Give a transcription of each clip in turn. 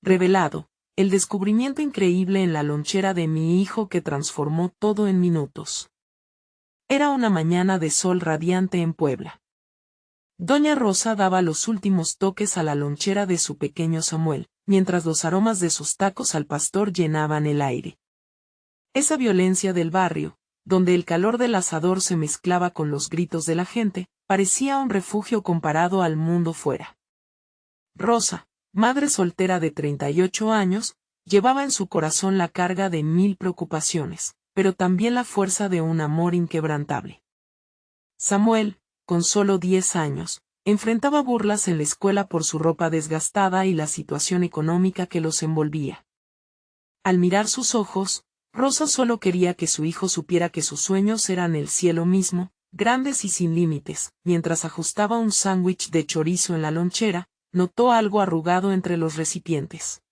Revelado, el descubrimiento increíble en la lonchera de mi hijo que transformó todo en minutos. Era una mañana de sol radiante en Puebla. Doña Rosa daba los últimos toques a la lonchera de su pequeño Samuel, mientras los aromas de sus tacos al pastor llenaban el aire. Esa violencia del barrio, donde el calor del asador se mezclaba con los gritos de la gente, parecía un refugio comparado al mundo fuera. Rosa, madre soltera de 38 años, llevaba en su corazón la carga de 1000 preocupaciones, pero también la fuerza de un amor inquebrantable. Samuel, con solo 10 años, enfrentaba burlas en la escuela por su ropa desgastada y la situación económica que los envolvía. Al mirar sus ojos, Rosa solo quería que su hijo supiera que sus sueños eran el cielo mismo, grandes y sin límites. Mientras ajustaba un sándwich de chorizo en la lonchera, notó algo arrugado entre los recipientes.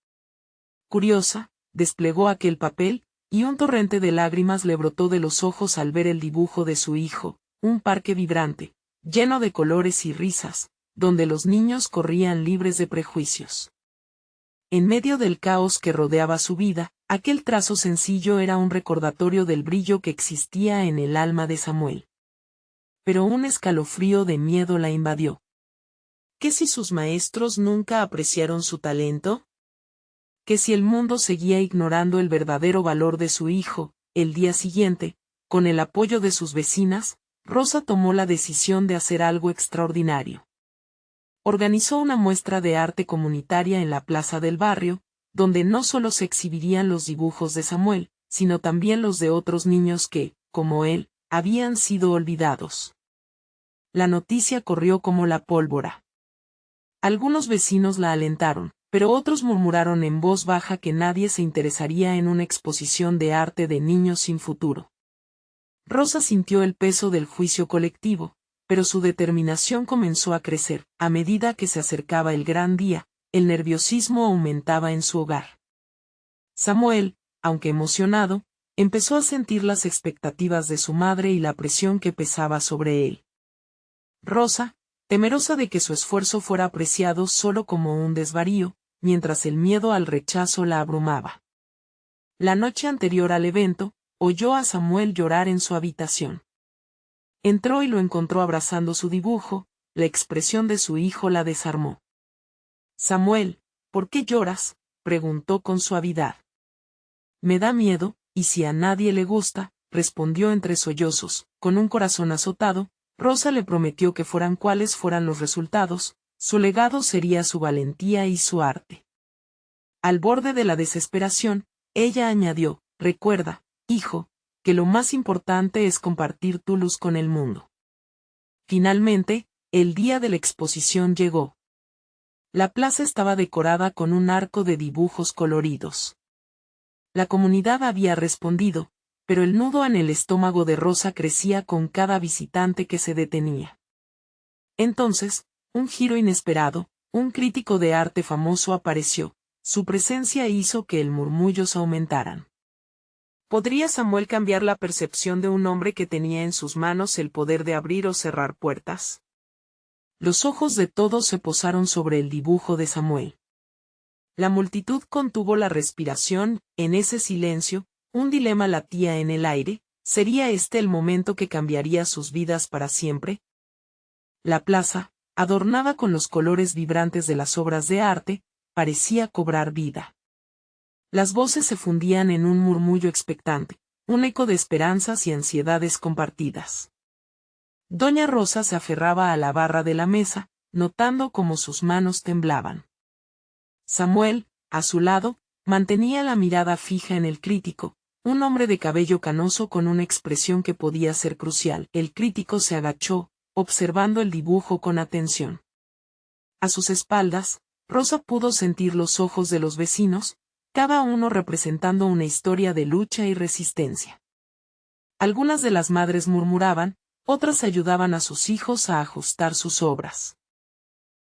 Curiosa, desplegó aquel papel, y un torrente de lágrimas le brotó de los ojos al ver el dibujo de su hijo, un parque vibrante, lleno de colores y risas, donde los niños corrían libres de prejuicios. En medio del caos que rodeaba su vida, aquel trazo sencillo era un recordatorio del brillo que existía en el alma de Samuel. Pero un escalofrío de miedo la invadió. ¿Qué si sus maestros nunca apreciaron su talento? ¿Qué si el mundo seguía ignorando el verdadero valor de su hijo? El día siguiente, con el apoyo de sus vecinas, Rosa tomó la decisión de hacer algo extraordinario. Organizó una muestra de arte comunitaria en la plaza del barrio, donde no solo se exhibirían los dibujos de Samuel, sino también los de otros niños que, como él, habían sido olvidados. La noticia corrió como la pólvora. Algunos vecinos la alentaron, pero otros murmuraron en voz baja que nadie se interesaría en una exposición de arte de niños sin futuro. Rosa sintió el peso del juicio colectivo, pero su determinación comenzó a crecer. A medida que se acercaba el gran día, el nerviosismo aumentaba en su hogar. Samuel, aunque emocionado, empezó a sentir las expectativas de su madre y la presión que pesaba sobre él. Rosa, temerosa de que su esfuerzo fuera apreciado solo como un desvarío, mientras el miedo al rechazo la abrumaba. La noche anterior al evento, oyó a Samuel llorar en su habitación. Entró y lo encontró abrazando su dibujo, la expresión de su hijo la desarmó. Samuel, ¿por qué lloras?, preguntó con suavidad. Me da miedo, y si a nadie le gusta, respondió entre sollozos. Con un corazón azotado, Rosa le prometió que fueran cuales fueran los resultados, su legado sería su valentía y su arte. Al borde de la desesperación, ella añadió, recuerda, hijo, que lo más importante es compartir tu luz con el mundo. Finalmente, el día de la exposición llegó. La plaza estaba decorada con un arco de dibujos coloridos. La comunidad había respondido, pero el nudo en el estómago de Rosa crecía con cada visitante que se detenía. Entonces, un giro inesperado, un crítico de arte famoso apareció. Su presencia hizo que el murmullos aumentaran. ¿Podría Samuel cambiar la percepción de un hombre que tenía en sus manos el poder de abrir o cerrar puertas? Los ojos de todos se posaron sobre el dibujo de Samuel. La multitud contuvo la respiración. En ese silencio, un dilema latía en el aire. ¿Sería este el momento que cambiaría sus vidas para siempre? La plaza, adornada con los colores vibrantes de las obras de arte, parecía cobrar vida. Las voces se fundían en un murmullo expectante, un eco de esperanzas y ansiedades compartidas. Doña Rosa se aferraba a la barra de la mesa, notando cómo sus manos temblaban. Samuel, a su lado, mantenía la mirada fija en el crítico, un hombre de cabello canoso con una expresión que podía ser crucial. El crítico se agachó, observando el dibujo con atención. A sus espaldas, Rosa pudo sentir los ojos de los vecinos, cada uno representando una historia de lucha y resistencia. Algunas de las madres murmuraban, otras ayudaban a sus hijos a ajustar sus obras.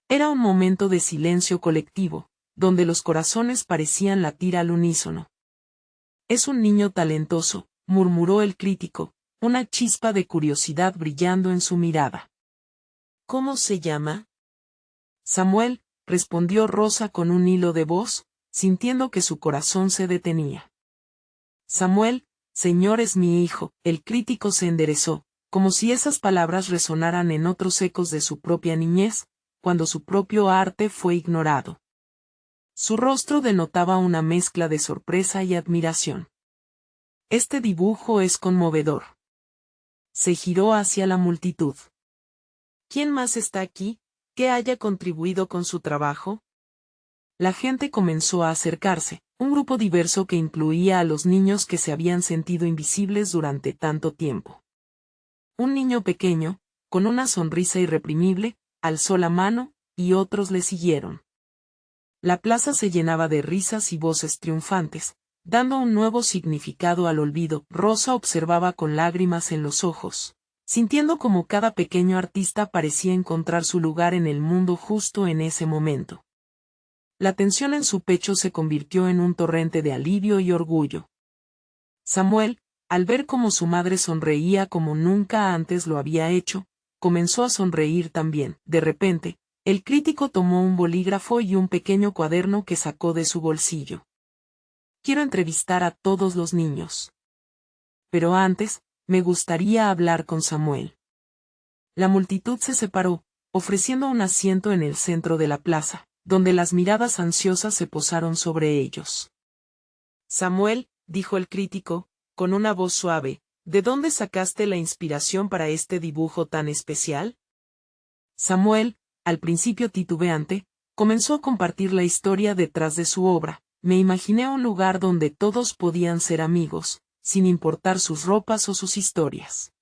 Era un momento de silencio colectivo, donde los corazones parecían latir al unísono. Es un niño talentoso, murmuró el crítico, una chispa de curiosidad brillando en su mirada. ¿Cómo se llama? Samuel, respondió Rosa con un hilo de voz, sintiendo que su corazón se detenía. Samuel, señor, es mi hijo. El crítico se enderezó, como si esas palabras resonaran en otros ecos de su propia niñez, cuando su propio arte fue ignorado. Su rostro denotaba una mezcla de sorpresa y admiración. Este dibujo es conmovedor. Se giró hacia la multitud. ¿Quién más está aquí, que haya contribuido con su trabajo? La gente comenzó a acercarse, un grupo diverso que incluía a los niños que se habían sentido invisibles durante tanto tiempo. Un niño pequeño, con una sonrisa irreprimible, alzó la mano, y otros le siguieron. La plaza se llenaba de risas y voces triunfantes, dando un nuevo significado al olvido. Rosa observaba con lágrimas en los ojos, sintiendo como cada pequeño artista parecía encontrar su lugar en el mundo justo en ese momento. La tensión en su pecho se convirtió en un torrente de alivio y orgullo. Samuel, al ver cómo su madre sonreía como nunca antes lo había hecho, comenzó a sonreír también. De repente, el crítico tomó un bolígrafo y un pequeño cuaderno que sacó de su bolsillo. Quiero entrevistar a todos los niños. Pero antes, me gustaría hablar con Samuel. La multitud se separó, ofreciendo un asiento en el centro de la plaza, donde las miradas ansiosas se posaron sobre ellos. Samuel, dijo el crítico, con una voz suave, ¿de dónde sacaste la inspiración para este dibujo tan especial? Samuel, al principio titubeante, comenzó a compartir la historia detrás de su obra. Me imaginé un lugar donde todos podían ser amigos, sin importar sus ropas o sus historias.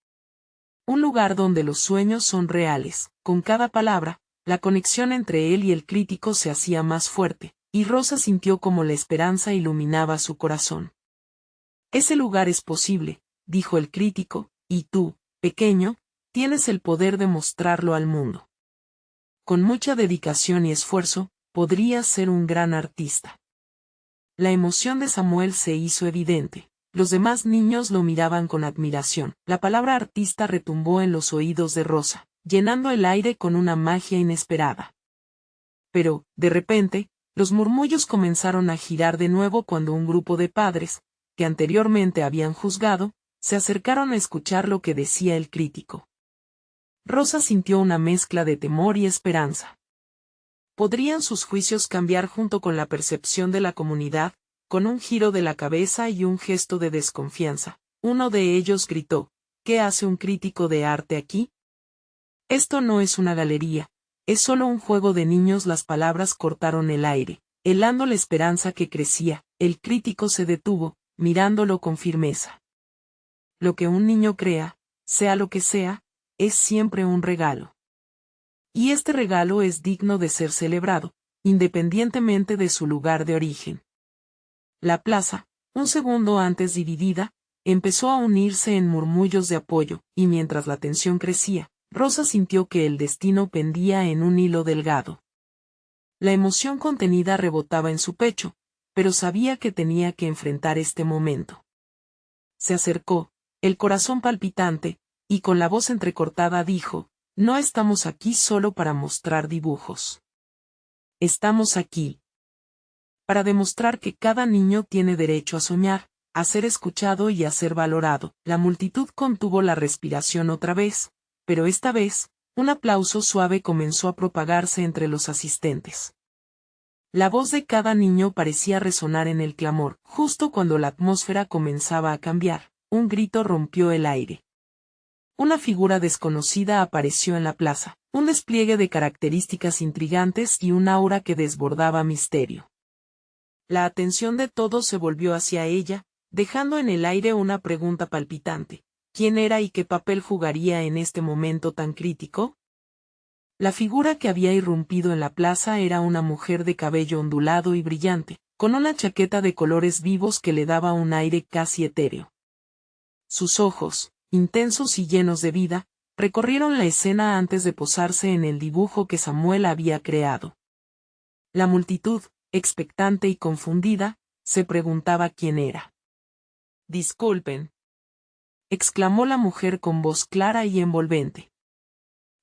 Un lugar donde los sueños son reales. Con cada palabra, la conexión entre él y el crítico se hacía más fuerte, y Rosa sintió como la esperanza iluminaba su corazón. Ese lugar es posible, dijo el crítico, y tú, pequeño, tienes el poder de mostrarlo al mundo. Con mucha dedicación y esfuerzo, podrías ser un gran artista. La emoción de Samuel se hizo evidente. Los demás niños lo miraban con admiración. La palabra artista retumbó en los oídos de Rosa, llenando el aire con una magia inesperada. Pero, de repente, los murmullos comenzaron a girar de nuevo cuando un grupo de padres, que anteriormente habían juzgado, se acercaron a escuchar lo que decía el crítico. Rosa sintió una mezcla de temor y esperanza. ¿Podrían sus juicios cambiar junto con la percepción de la comunidad? Con un giro de la cabeza y un gesto de desconfianza, uno de ellos gritó, ¿qué hace un crítico de arte aquí? Esto no es una galería, es solo un juego de niños. Las palabras cortaron el aire, helando la esperanza que crecía. El crítico se detuvo, mirándolo con firmeza. Lo que un niño crea, sea lo que sea, es siempre un regalo. Y este regalo es digno de ser celebrado, independientemente de su lugar de origen. La plaza, un segundo antes dividida, empezó a unirse en murmullos de apoyo, y mientras la tensión crecía, Rosa sintió que el destino pendía en un hilo delgado. La emoción contenida rebotaba en su pecho, pero sabía que tenía que enfrentar este momento. Se acercó, el corazón palpitante, y con la voz entrecortada dijo, no estamos aquí solo para mostrar dibujos. Estamos aquí para demostrar que cada niño tiene derecho a soñar, a ser escuchado y a ser valorado. La multitud contuvo la respiración otra vez, pero esta vez, un aplauso suave comenzó a propagarse entre los asistentes. La voz de cada niño parecía resonar en el clamor. Justo cuando la atmósfera comenzaba a cambiar, un grito rompió el aire. Una figura desconocida apareció en la plaza, un despliegue de características intrigantes y un aura que desbordaba misterio. La atención de todos se volvió hacia ella, dejando en el aire una pregunta palpitante. ¿Quién era y qué papel jugaría en este momento tan crítico? La figura que había irrumpido en la plaza era una mujer de cabello ondulado y brillante, con una chaqueta de colores vivos que le daba un aire casi etéreo. Sus ojos, intensos y llenos de vida, recorrieron la escena antes de posarse en el dibujo que Samuel había creado. La multitud, expectante y confundida, se preguntaba quién era. «Disculpen», exclamó la mujer con voz clara y envolvente.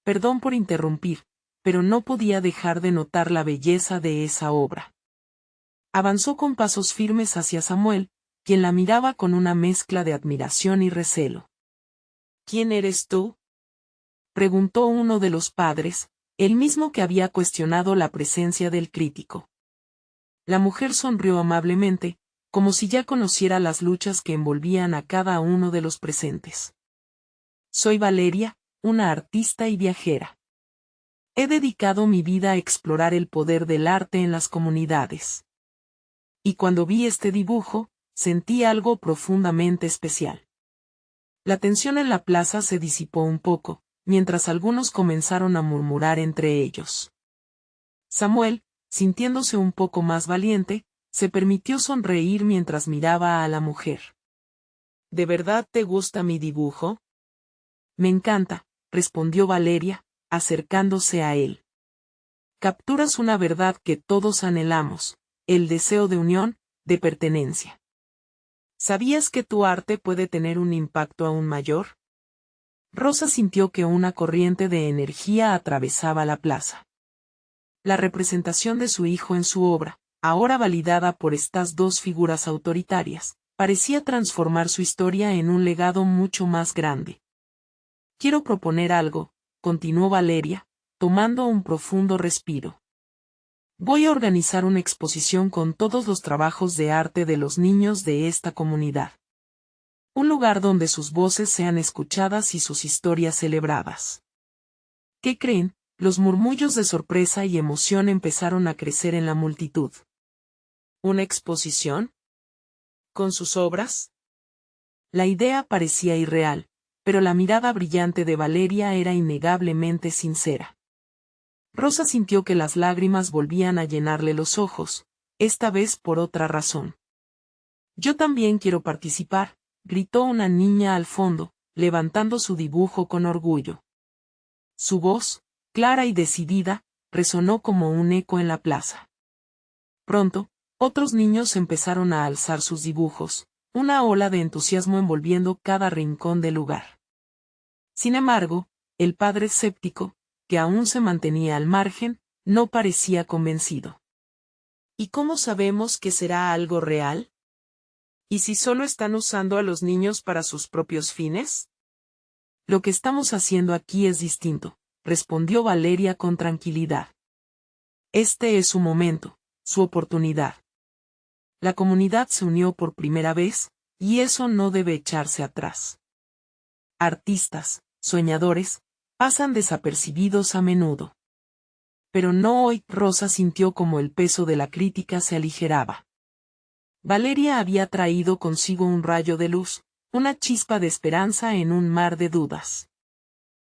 Perdón por interrumpir, pero no podía dejar de notar la belleza de esa obra. Avanzó con pasos firmes hacia Samuel, quien la miraba con una mezcla de admiración y recelo. ¿Quién eres tú?, preguntó uno de los padres, el mismo que había cuestionado la presencia del crítico. La mujer sonrió amablemente, como si ya conociera las luchas que envolvían a cada uno de los presentes. Soy Valeria, una artista y viajera. He dedicado mi vida a explorar el poder del arte en las comunidades. Y cuando vi este dibujo, sentí algo profundamente especial. La tensión en la plaza se disipó un poco, mientras algunos comenzaron a murmurar entre ellos. Samuel, sintiéndose un poco más valiente, se permitió sonreír mientras miraba a la mujer. ¿De verdad te gusta mi dibujo? Me encanta, respondió Valeria, acercándose a él. Capturas una verdad que todos anhelamos, el deseo de unión, de pertenencia. ¿Sabías que tu arte puede tener un impacto aún mayor? Rosa sintió que una corriente de energía atravesaba la plaza. La representación de su hijo en su obra, ahora validada por estas dos figuras autoritarias, parecía transformar su historia en un legado mucho más grande. Quiero proponer algo, continuó Valeria, tomando un profundo respiro. Voy a organizar una exposición con todos los trabajos de arte de los niños de esta comunidad. Un lugar donde sus voces sean escuchadas y sus historias celebradas. ¿Qué creen? Los murmullos de sorpresa y emoción empezaron a crecer en la multitud. ¿Una exposición? ¿Con sus obras? La idea parecía irreal, pero la mirada brillante de Valeria era innegablemente sincera. Rosa sintió que las lágrimas volvían a llenarle los ojos, esta vez por otra razón. Yo también quiero participar, gritó una niña al fondo, levantando su dibujo con orgullo. Su voz, clara y decidida, resonó como un eco en la plaza. Pronto, otros niños empezaron a alzar sus dibujos, una ola de entusiasmo envolviendo cada rincón del lugar. Sin embargo, el padre escéptico, que aún se mantenía al margen, no parecía convencido. ¿Y cómo sabemos que será algo real? ¿Y si solo están usando a los niños para sus propios fines? Lo que estamos haciendo aquí es distinto, respondió Valeria con tranquilidad. Este es su momento, su oportunidad. La comunidad se unió por primera vez, y eso no debe echarse atrás. Artistas, soñadores, pasan desapercibidos a menudo. Pero no hoy. Rosa sintió como el peso de la crítica se aligeraba. Valeria había traído consigo un rayo de luz, una chispa de esperanza en un mar de dudas.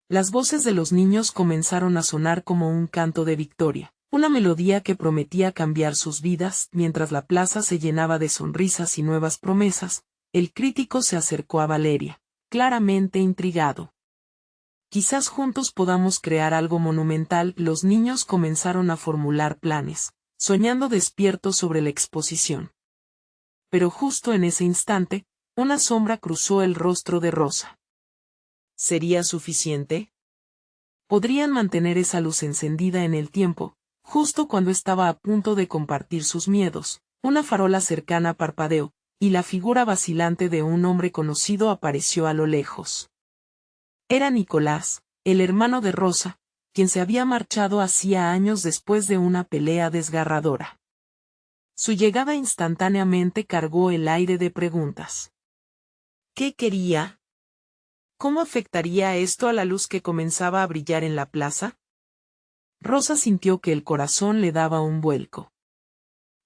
Las voces de los niños comenzaron a sonar como un canto de victoria, una melodía que prometía cambiar sus vidas. Mientras la plaza se llenaba de sonrisas y nuevas promesas, el crítico se acercó a Valeria, claramente intrigado. Quizás juntos podamos crear algo monumental. Los niños comenzaron a formular planes, soñando despiertos sobre la exposición. Pero justo en ese instante, una sombra cruzó el rostro de Rosa. ¿Sería suficiente? ¿Podrían mantener esa luz encendida en el tiempo? Justo cuando estaba a punto de compartir sus miedos, una farola cercana parpadeó, y la figura vacilante de un hombre conocido apareció a lo lejos. Era Nicolás, el hermano de Rosa, quien se había marchado hacía años después de una pelea desgarradora. Su llegada instantáneamente cargó el aire de preguntas. ¿Qué quería? ¿Cómo afectaría esto a la luz que comenzaba a brillar en la plaza? Rosa sintió que el corazón le daba un vuelco.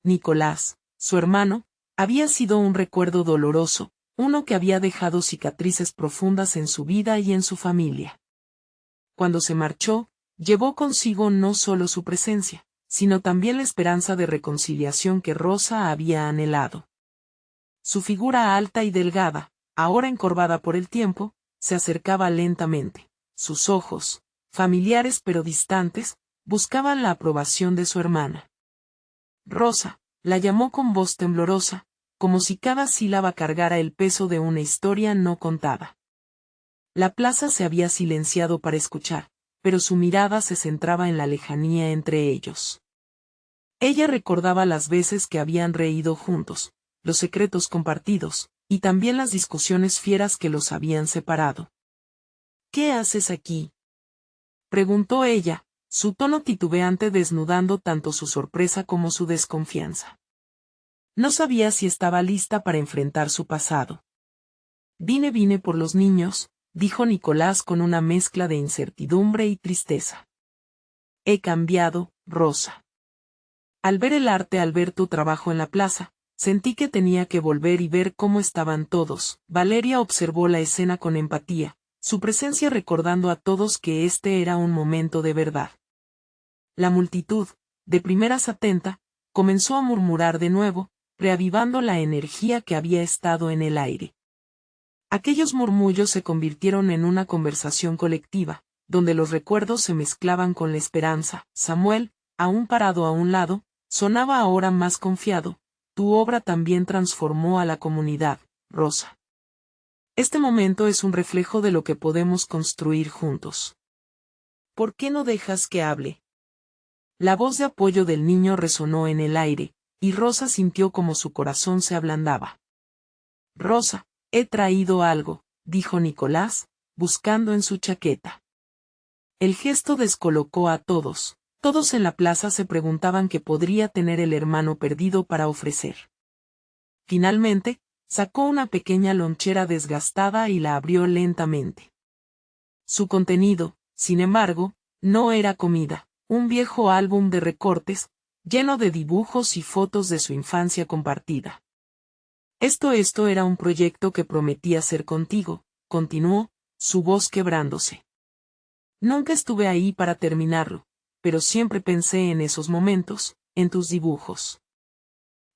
Nicolás, su hermano, había sido un recuerdo doloroso, uno que había dejado cicatrices profundas en su vida y en su familia. Cuando se marchó, llevó consigo no solo su presencia, sino también la esperanza de reconciliación que Rosa había anhelado. Su figura alta y delgada, ahora encorvada por el tiempo, se acercaba lentamente. Sus ojos, familiares pero distantes, buscaban la aprobación de su hermana. Rosa, la llamó con voz temblorosa, como si cada sílaba cargara el peso de una historia no contada. La plaza se había silenciado para escuchar, pero su mirada se centraba en la lejanía entre ellos. Ella recordaba las veces que habían reído juntos, los secretos compartidos, y también las discusiones fieras que los habían separado. ¿Qué haces aquí?, preguntó ella, su tono titubeante desnudando tanto su sorpresa como su desconfianza. No sabía si estaba lista para enfrentar su pasado. Vine por los niños, dijo Nicolás con una mezcla de incertidumbre y tristeza. He cambiado, Rosa. Al ver el arte, al ver tu trabajo en la plaza, sentí que tenía que volver y ver cómo estaban todos. Valeria observó la escena con empatía, su presencia recordando a todos que este era un momento de verdad. La multitud, de primeras atenta, comenzó a murmurar de nuevo, reavivando la energía que había estado en el aire. Aquellos murmullos se convirtieron en una conversación colectiva, donde los recuerdos se mezclaban con la esperanza. Samuel, aún parado a un lado, sonaba ahora más confiado. Tu obra también transformó a la comunidad, Rosa. Este momento es un reflejo de lo que podemos construir juntos. ¿Por qué no dejas que hable? La voz de apoyo del niño resonó en el aire, y Rosa sintió como su corazón se ablandaba. Rosa, he traído algo, dijo Nicolás, buscando en su chaqueta. El gesto descolocó a todos. Todos en la plaza se preguntaban qué podría tener el hermano perdido para ofrecer. Finalmente, sacó una pequeña lonchera desgastada y la abrió lentamente. Su contenido, sin embargo, no era comida, un viejo álbum de recortes, lleno de dibujos y fotos de su infancia compartida. Esto era un proyecto que prometía ser contigo, continuó, su voz quebrándose. Nunca estuve ahí para terminarlo, pero siempre pensé en esos momentos, en tus dibujos.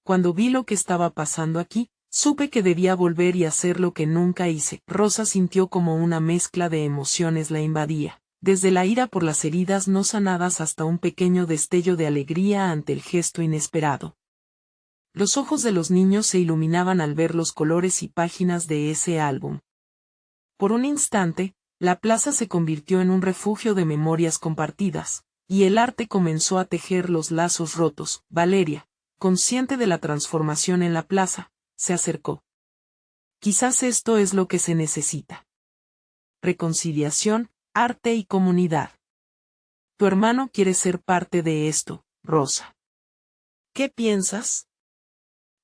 Cuando vi lo que estaba pasando aquí, supe que debía volver y hacer lo que nunca hice. Rosa sintió como una mezcla de emociones la invadía, desde la ira por las heridas no sanadas hasta un pequeño destello de alegría ante el gesto inesperado. Los ojos de los niños se iluminaban al ver los colores y páginas de ese álbum. Por un instante, la plaza se convirtió en un refugio de memorias compartidas, y el arte comenzó a tejer los lazos rotos. Valeria, consciente de la transformación en la plaza, se acercó. Quizás esto es lo que se necesita. Reconciliación, arte y comunidad. Tu hermano quiere ser parte de esto, Rosa. ¿Qué piensas?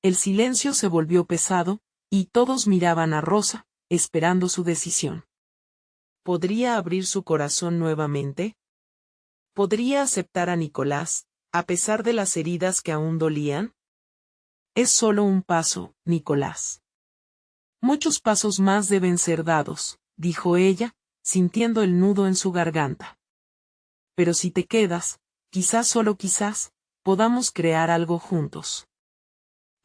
El silencio se volvió pesado, y todos miraban a Rosa, esperando su decisión. ¿Podría abrir su corazón nuevamente? ¿Podría aceptar a Nicolás, a pesar de las heridas que aún dolían? Es solo un paso, Nicolás. Muchos pasos más deben ser dados, dijo ella, sintiendo el nudo en su garganta. Pero si te quedas, quizás solo quizás, podamos crear algo juntos.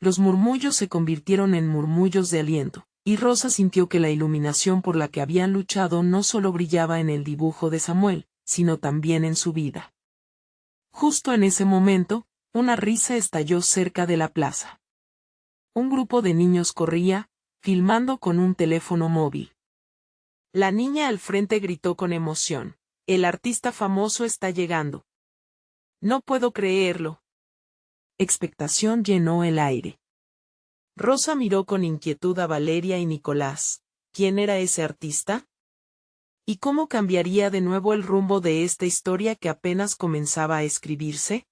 Los murmullos se convirtieron en murmullos de aliento, y Rosa sintió que la iluminación por la que habían luchado no solo brillaba en el dibujo de Samuel, sino también en su vida. Justo en ese momento, una risa estalló cerca de la plaza. Un grupo de niños corría, filmando con un teléfono móvil. La niña al frente gritó con emoción: «El artista famoso está llegando». «No puedo creerlo». Expectación llenó el aire. Rosa miró con inquietud a Valeria y Nicolás. ¿Quién era ese artista? ¿Y cómo cambiaría de nuevo el rumbo de esta historia que apenas comenzaba a escribirse?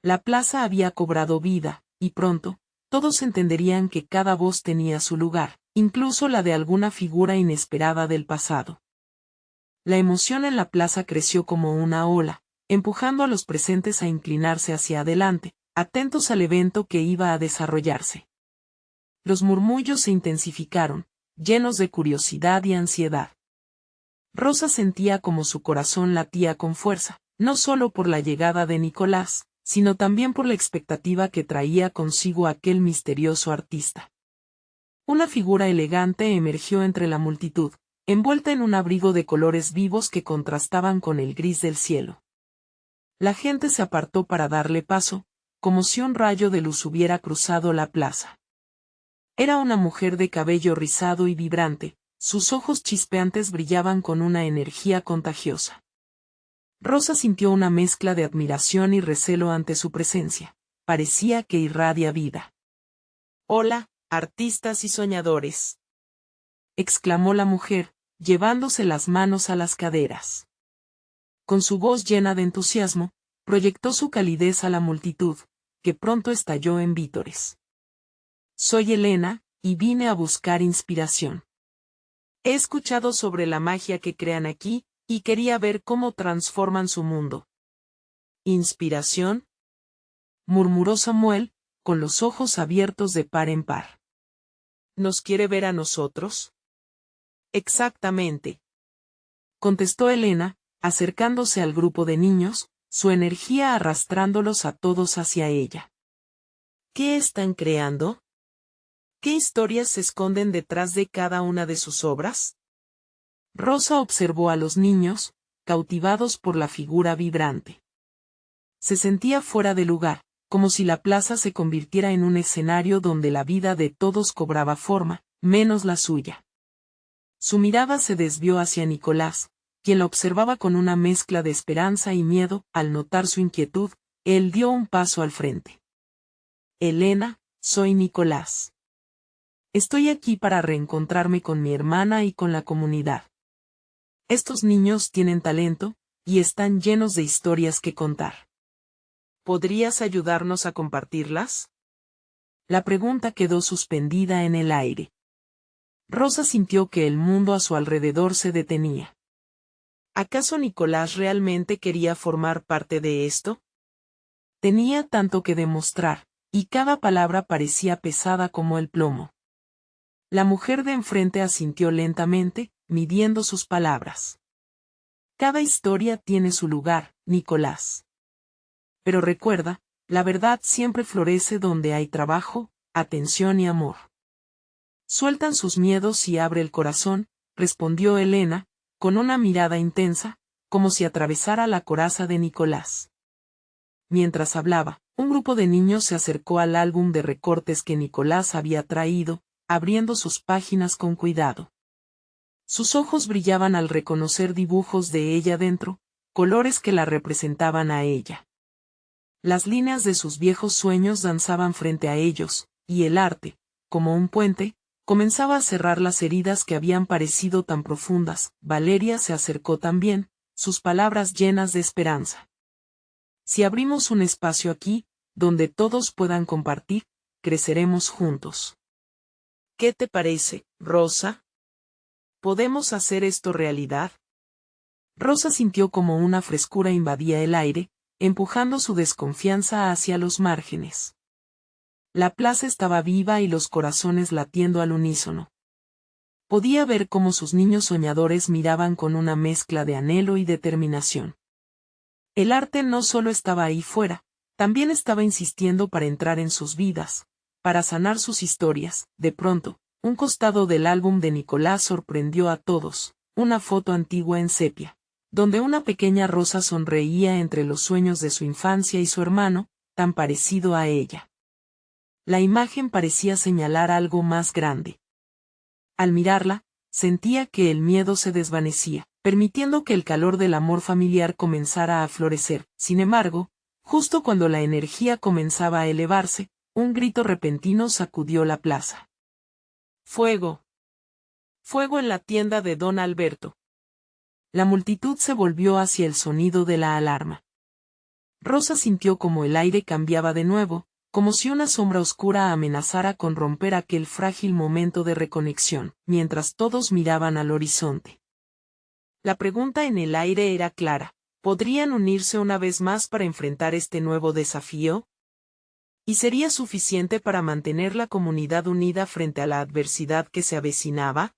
La plaza había cobrado vida, y pronto, todos entenderían que cada voz tenía su lugar, incluso la de alguna figura inesperada del pasado. La emoción en la plaza creció como una ola, empujando a los presentes a inclinarse hacia adelante, atentos al evento que iba a desarrollarse. Los murmullos se intensificaron, llenos de curiosidad y ansiedad. Rosa sentía como su corazón latía con fuerza, no solo por la llegada de Nicolás, sino también por la expectativa que traía consigo aquel misterioso artista. Una figura elegante emergió entre la multitud, envuelta en un abrigo de colores vivos que contrastaban con el gris del cielo. La gente se apartó para darle paso, como si un rayo de luz hubiera cruzado la plaza. Era una mujer de cabello rizado y vibrante, sus ojos chispeantes brillaban con una energía contagiosa. Rosa sintió una mezcla de admiración y recelo ante su presencia. Parecía que irradia vida. «Hola, artistas y soñadores», exclamó la mujer, llevándose las manos a las caderas. Con su voz llena de entusiasmo, proyectó su calidez a la multitud, que pronto estalló en vítores. «Soy Elena, y vine a buscar inspiración. He escuchado sobre la magia que crean aquí, y quería ver cómo transforman su mundo». «¿Inspiración?», murmuró Samuel, con los ojos abiertos de par en par. «¿Nos quiere ver a nosotros?». «Exactamente», contestó Elena, acercándose al grupo de niños, su energía arrastrándolos a todos hacia ella. «¿Qué están creando? ¿Qué historias se esconden detrás de cada una de sus obras?». Rosa observó a los niños, cautivados por la figura vibrante. Se sentía fuera de lugar, como si la plaza se convirtiera en un escenario donde la vida de todos cobraba forma, menos la suya. Su mirada se desvió hacia Nicolás, quien la observaba con una mezcla de esperanza y miedo. Al notar su inquietud, él dio un paso al frente. «Elena, soy Nicolás. Estoy aquí para reencontrarme con mi hermana y con la comunidad. Estos niños tienen talento, y están llenos de historias que contar. ¿Podrías ayudarnos a compartirlas?». La pregunta quedó suspendida en el aire. Rosa sintió que el mundo a su alrededor se detenía. ¿Acaso Nicolás realmente quería formar parte de esto? Tenía tanto que demostrar, y cada palabra parecía pesada como el plomo. La mujer de enfrente asintió lentamente, midiendo sus palabras. «Cada historia tiene su lugar, Nicolás. Pero recuerda, la verdad siempre florece donde hay trabajo, atención y amor». «Sueltan sus miedos y abre el corazón», respondió Elena, con una mirada intensa, como si atravesara la coraza de Nicolás. Mientras hablaba, un grupo de niños se acercó al álbum de recortes que Nicolás había traído, abriendo sus páginas con cuidado. Sus ojos brillaban al reconocer dibujos de ella dentro, colores que la representaban a ella. Las líneas de sus viejos sueños danzaban frente a ellos, y el arte, como un puente, comenzaba a cerrar las heridas que habían parecido tan profundas. Valeria se acercó también, sus palabras llenas de esperanza. «Si abrimos un espacio aquí, donde todos puedan compartir, creceremos juntos». «¿Qué te parece, Rosa? ¿Podemos hacer esto realidad?». Rosa sintió como una frescura invadía el aire, empujando su desconfianza hacia los márgenes. La plaza estaba viva y los corazones latiendo al unísono. Podía ver cómo sus niños soñadores miraban con una mezcla de anhelo y determinación. El arte no solo estaba ahí fuera, también estaba insistiendo para entrar en sus vidas, para sanar sus historias. De pronto, un costado del álbum de Nicolás sorprendió a todos, una foto antigua en sepia, donde una pequeña Rosa sonreía entre los sueños de su infancia y su hermano, tan parecido a ella. La imagen parecía señalar algo más grande. Al mirarla, sentía que el miedo se desvanecía, permitiendo que el calor del amor familiar comenzara a florecer. Sin embargo, justo cuando la energía comenzaba a elevarse, un grito repentino sacudió la plaza. «¡Fuego! ¡Fuego en la tienda de don Alberto!». La multitud se volvió hacia el sonido de la alarma. Rosa sintió como el aire cambiaba de nuevo, como si una sombra oscura amenazara con romper aquel frágil momento de reconexión, mientras todos miraban al horizonte. La pregunta en el aire era clara: ¿podrían unirse una vez más para enfrentar este nuevo desafío? ¿Y sería suficiente para mantener la comunidad unida frente a la adversidad que se avecinaba?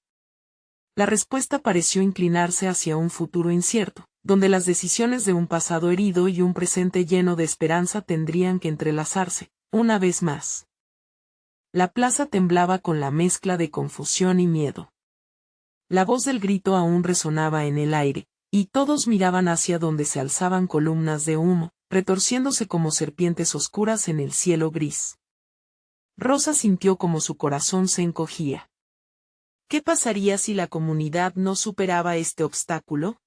La respuesta pareció inclinarse hacia un futuro incierto, donde las decisiones de un pasado herido y un presente lleno de esperanza tendrían que entrelazarse, una vez más. La plaza temblaba con la mezcla de confusión y miedo. La voz del grito aún resonaba en el aire, y todos miraban hacia donde se alzaban columnas de humo, retorciéndose como serpientes oscuras en el cielo gris. Rosa sintió como su corazón se encogía. ¿Qué pasaría si la comunidad no superaba este obstáculo?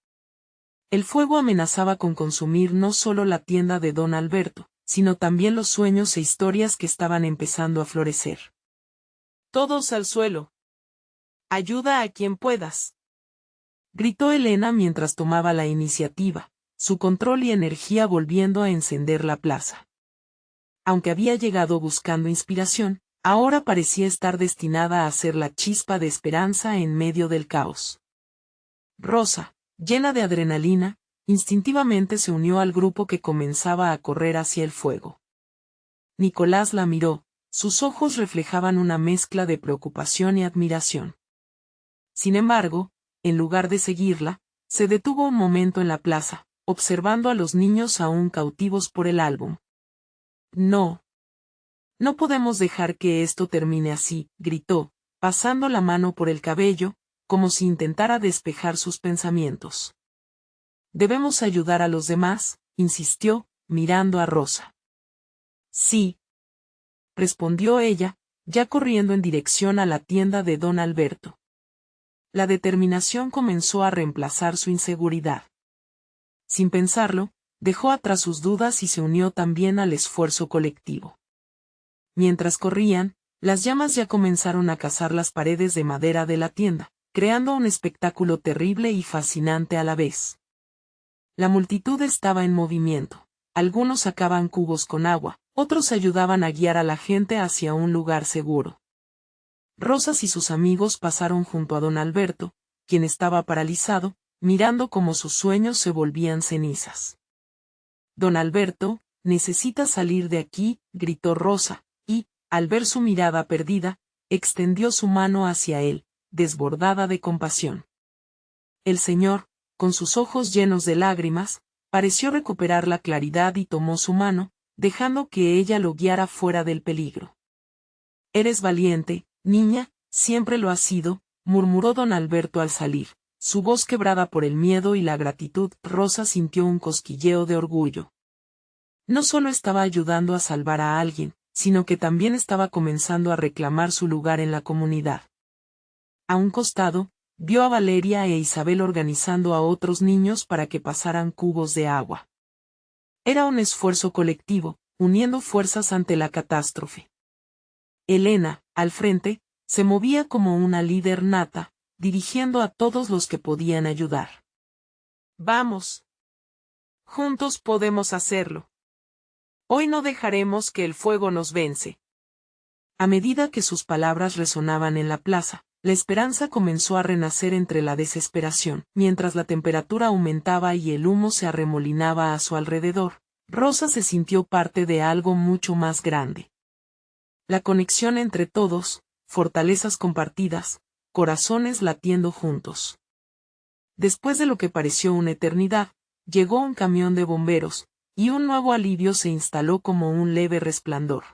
El fuego amenazaba con consumir no solo la tienda de don Alberto, sino también los sueños e historias que estaban empezando a florecer. Todos al suelo. Ayuda a quien puedas. Gritó Elena mientras tomaba la iniciativa, su control y energía volviendo a encender la plaza. Aunque había llegado buscando inspiración, ahora parecía estar destinada a ser la chispa de esperanza en medio del caos. Rosa, llena de adrenalina, instintivamente se unió al grupo que comenzaba a correr hacia el fuego. Nicolás la miró, sus ojos reflejaban una mezcla de preocupación y admiración. Sin embargo, en lugar de seguirla, se detuvo un momento en la plaza, observando a los niños aún cautivos por el álbum. No. No podemos dejar que esto termine así, gritó, pasando la mano por el cabello, como si intentara despejar sus pensamientos. Debemos ayudar a los demás, insistió, mirando a Rosa. Sí. Respondió ella, ya corriendo en dirección a la tienda de don Alberto. La determinación comenzó a reemplazar su inseguridad. Sin pensarlo, dejó atrás sus dudas y se unió también al esfuerzo colectivo. Mientras corrían, las llamas ya comenzaron a cazar las paredes de madera de la tienda, creando un espectáculo terrible y fascinante a la vez. La multitud estaba en movimiento. Algunos sacaban cubos con agua, otros ayudaban a guiar a la gente hacia un lugar seguro. Rosas y sus amigos pasaron junto a don Alberto, quien estaba paralizado, mirando cómo sus sueños se volvían cenizas. Don Alberto, necesita salir de aquí, gritó Rosa, y, al ver su mirada perdida, extendió su mano hacia él, desbordada de compasión. El señor, con sus ojos llenos de lágrimas, pareció recuperar la claridad y tomó su mano, dejando que ella lo guiara fuera del peligro. Eres valiente, niña, siempre lo has sido, murmuró don Alberto al salir, su voz quebrada por el miedo y la gratitud. Rosa sintió un cosquilleo de orgullo. No solo estaba ayudando a salvar a alguien, sino que también estaba comenzando a reclamar su lugar en la comunidad. A un costado, vio a Valeria e Isabel organizando a otros niños para que pasaran cubos de agua. Era un esfuerzo colectivo, uniendo fuerzas ante la catástrofe. Elena, al frente, se movía como una líder nata, dirigiendo a todos los que podían ayudar. Vamos. Juntos podemos hacerlo. Hoy no dejaremos que el fuego nos vence. A medida que sus palabras resonaban en la plaza, la esperanza comenzó a renacer entre la desesperación. Mientras la temperatura aumentaba y el humo se arremolinaba a su alrededor, Rosa se sintió parte de algo mucho más grande. La conexión entre todos, fortalezas compartidas, corazones latiendo juntos. Después de lo que pareció una eternidad, llegó un camión de bomberos, y un nuevo alivio se instaló como un leve resplandor.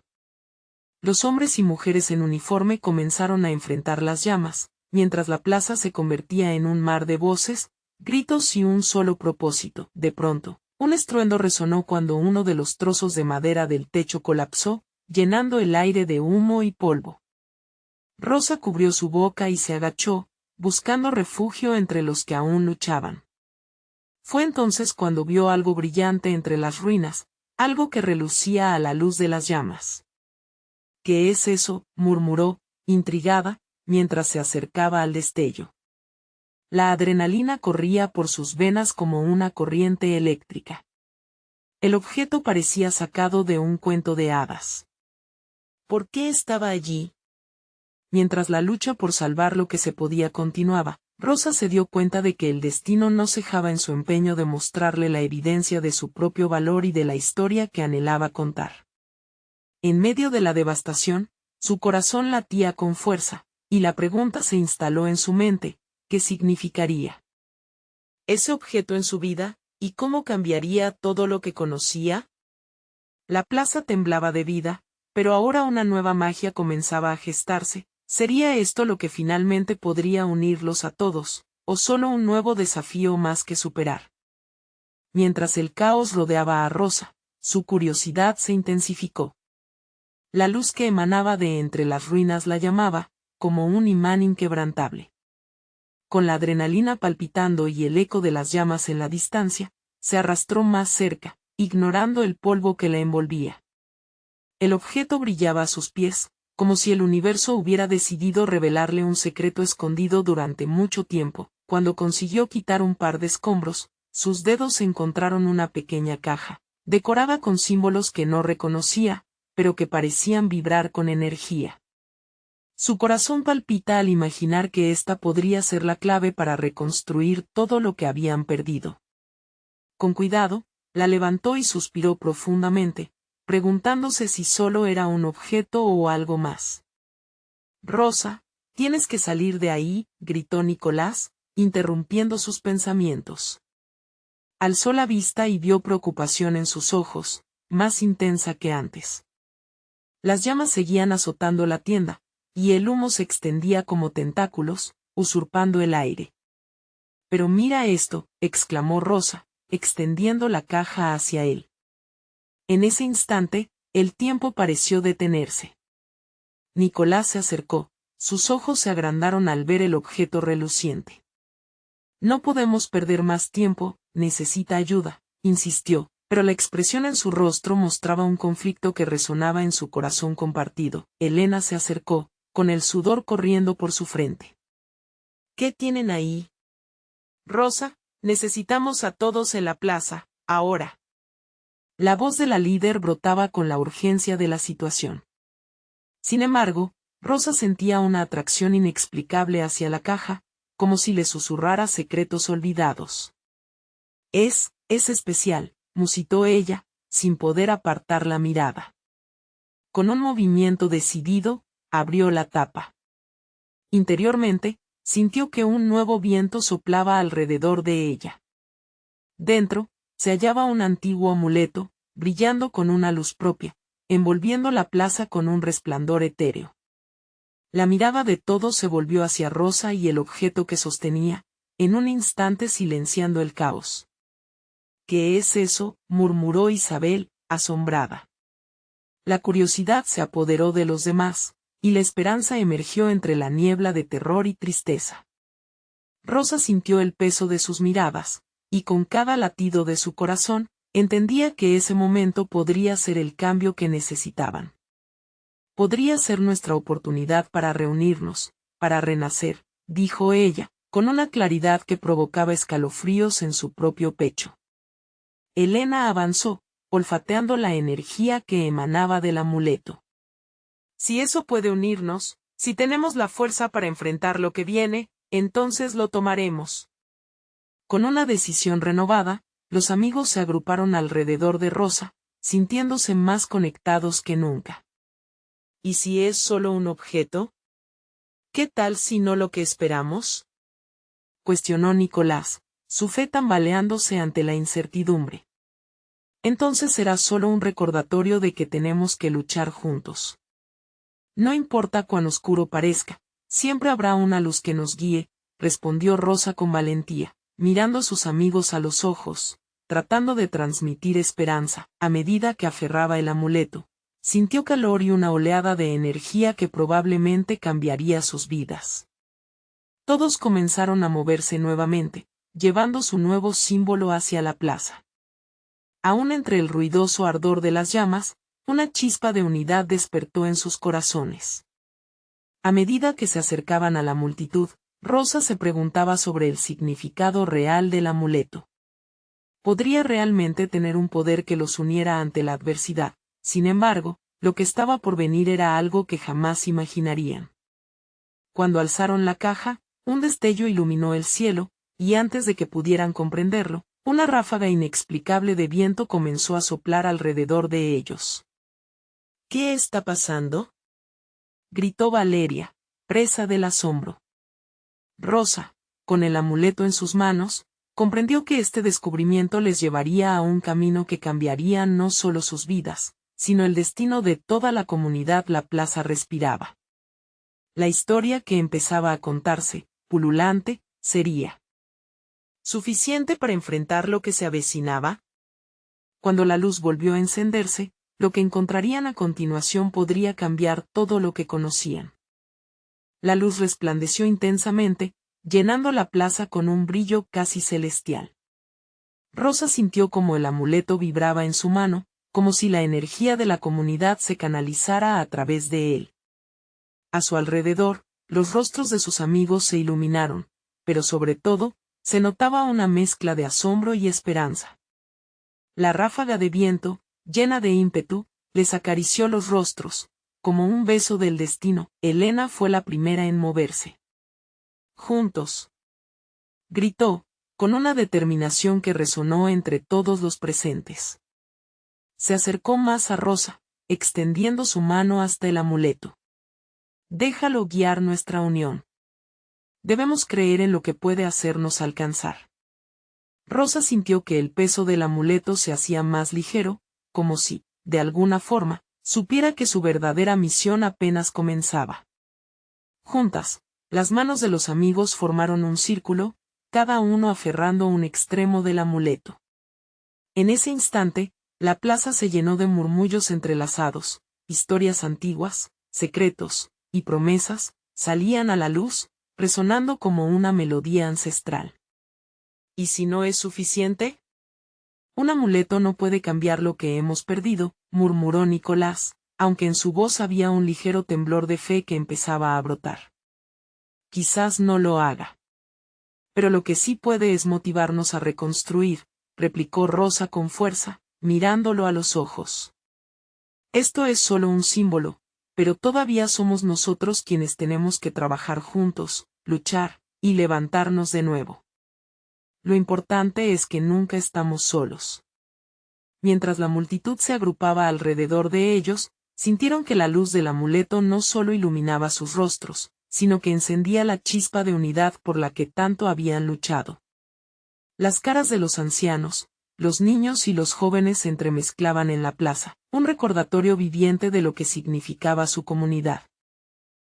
Los hombres y mujeres en uniforme comenzaron a enfrentar las llamas, mientras la plaza se convertía en un mar de voces, gritos y un solo propósito. De pronto, un estruendo resonó cuando uno de los trozos de madera del techo colapsó, llenando el aire de humo y polvo. Rosa cubrió su boca y se agachó, buscando refugio entre los que aún luchaban. Fue entonces cuando vio algo brillante entre las ruinas, algo que relucía a la luz de las llamas. ¿Qué es eso?, murmuró, intrigada, mientras se acercaba al destello. La adrenalina corría por sus venas como una corriente eléctrica. El objeto parecía sacado de un cuento de hadas. ¿Por qué estaba allí? Mientras la lucha por salvar lo que se podía continuaba, Rosa se dio cuenta de que el destino no cejaba en su empeño de mostrarle la evidencia de su propio valor y de la historia que anhelaba contar. En medio de la devastación, su corazón latía con fuerza, y la pregunta se instaló en su mente: ¿qué significaría ese objeto en su vida, y cómo cambiaría todo lo que conocía? La plaza temblaba de vida, pero ahora una nueva magia comenzaba a gestarse. ¿Sería esto lo que finalmente podría unirlos a todos, o solo un nuevo desafío más que superar? Mientras el caos rodeaba a Rosa, su curiosidad se intensificó. La luz que emanaba de entre las ruinas la llamaba, como un imán inquebrantable. con la adrenalina palpitando y el eco de las llamas en la distancia, se arrastró más cerca, ignorando el polvo que la envolvía. El objeto brillaba a sus pies, como si el universo hubiera decidido revelarle un secreto escondido durante mucho tiempo. Cuando consiguió quitar un par de escombros, sus dedos encontraron una pequeña caja, decorada con símbolos que no reconocía, pero que parecían vibrar con energía. Su corazón palpita al imaginar que esta podría ser la clave para reconstruir todo lo que habían perdido. Con cuidado, la levantó y suspiró profundamente, preguntándose si solo era un objeto o algo más. «Rosa, tienes que salir de ahí», gritó Nicolás, interrumpiendo sus pensamientos. Alzó la vista y vio preocupación en sus ojos, más intensa que antes. Las llamas seguían azotando la tienda, y el humo se extendía como tentáculos, usurpando el aire. «Pero mira esto», exclamó Rosa, extendiendo la caja hacia él. En ese instante, el tiempo pareció detenerse. Nicolás se acercó, sus ojos se agrandaron al ver el objeto reluciente. «No podemos perder más tiempo, necesita ayuda», insistió, pero la expresión en su rostro mostraba un conflicto que resonaba en su corazón compartido. Elena se acercó, con el sudor corriendo por su frente. «¿Qué tienen ahí?» «Rosa, necesitamos a todos en la plaza, ahora». La voz de la líder brotaba con la urgencia de la situación. Sin embargo, Rosa sentía una atracción inexplicable hacia la caja, como si le susurrara secretos olvidados. Es especial», musitó ella, sin poder apartar la mirada. Con un movimiento decidido, abrió la tapa. Interiormente, sintió que un nuevo viento soplaba alrededor de ella. Dentro, se hallaba un antiguo amuleto, brillando con una luz propia, envolviendo la plaza con un resplandor etéreo. La mirada de todos se volvió hacia Rosa y el objeto que sostenía, en un instante silenciando el caos. «¿Qué es eso?», murmuró Isabel, asombrada. La curiosidad se apoderó de los demás, y la esperanza emergió entre la niebla de terror y tristeza. Rosa sintió el peso de sus miradas, y con cada latido de su corazón, entendía que ese momento podría ser el cambio que necesitaban. «Podría ser nuestra oportunidad para reunirnos, para renacer», dijo ella, con una claridad que provocaba escalofríos en su propio pecho. Elena avanzó, olfateando la energía que emanaba del amuleto. «Si eso puede unirnos, si tenemos la fuerza para enfrentar lo que viene, entonces lo tomaremos». Con una decisión renovada, los amigos se agruparon alrededor de Rosa, sintiéndose más conectados que nunca. «¿Y si es solo un objeto? ¿Qué tal si no lo que esperamos?», cuestionó Nicolás, su fe tambaleándose ante la incertidumbre. «Entonces será solo un recordatorio de que tenemos que luchar juntos. No importa cuán oscuro parezca, siempre habrá una luz que nos guíe», respondió Rosa con valentía, mirando a sus amigos a los ojos, tratando de transmitir esperanza. A medida que aferraba el amuleto, sintió calor y una oleada de energía que probablemente cambiaría sus vidas. Todos comenzaron a moverse nuevamente, llevando su nuevo símbolo hacia la plaza. Aún entre el ruidoso ardor de las llamas, una chispa de unidad despertó en sus corazones. A medida que se acercaban a la multitud, Rosa se preguntaba sobre el significado real del amuleto. ¿Podría realmente tener un poder que los uniera ante la adversidad? Sin embargo, lo que estaba por venir era algo que jamás imaginarían. Cuando alzaron la caja, un destello iluminó el cielo, y antes de que pudieran comprenderlo, una ráfaga inexplicable de viento comenzó a soplar alrededor de ellos. «¿Qué está pasando?», gritó Valeria, presa del asombro. Rosa, con el amuleto en sus manos, comprendió que este descubrimiento les llevaría a un camino que cambiaría no solo sus vidas, sino el destino de toda la comunidad. La plaza respiraba. La historia que empezaba a contarse, pululante, sería suficiente para enfrentar lo que se avecinaba. Cuando la luz volvió a encenderse, lo que encontrarían a continuación podría cambiar todo lo que conocían. La luz resplandeció intensamente, llenando la plaza con un brillo casi celestial. Rosa sintió como el amuleto vibraba en su mano, como si la energía de la comunidad se canalizara a través de él. A su alrededor, los rostros de sus amigos se iluminaron, pero sobre todo, se notaba una mezcla de asombro y esperanza. La ráfaga de viento, llena de ímpetu, les acarició los rostros, como un beso del destino. Elena fue la primera en moverse. «Juntos», gritó, con una determinación que resonó entre todos los presentes. Se acercó más a Rosa, extendiendo su mano hasta el amuleto. «Déjalo guiar nuestra unión. Debemos creer en lo que puede hacernos alcanzar». Rosa sintió que el peso del amuleto se hacía más ligero, como si, de alguna forma, supiera que su verdadera misión apenas comenzaba. Juntas, las manos de los amigos formaron un círculo, cada uno aferrando un extremo del amuleto. En ese instante, la plaza se llenó de murmullos entrelazados, historias antiguas, secretos, y promesas, salían a la luz, resonando como una melodía ancestral. ¿Y si no es suficiente? Un amuleto no puede cambiar lo que hemos perdido, murmuró Nicolás, aunque en su voz había un ligero temblor de fe que empezaba a brotar. Quizás no lo haga. Pero lo que sí puede es motivarnos a reconstruir, replicó Rosa con fuerza, mirándolo a los ojos. Esto es solo un símbolo, pero todavía somos nosotros quienes tenemos que trabajar juntos, luchar, y levantarnos de nuevo. Lo importante es que nunca estamos solos. Mientras la multitud se agrupaba alrededor de ellos, sintieron que la luz del amuleto no solo iluminaba sus rostros, sino que encendía la chispa de unidad por la que tanto habían luchado. Las caras de los ancianos, los niños y los jóvenes se entremezclaban en la plaza, un recordatorio viviente de lo que significaba su comunidad.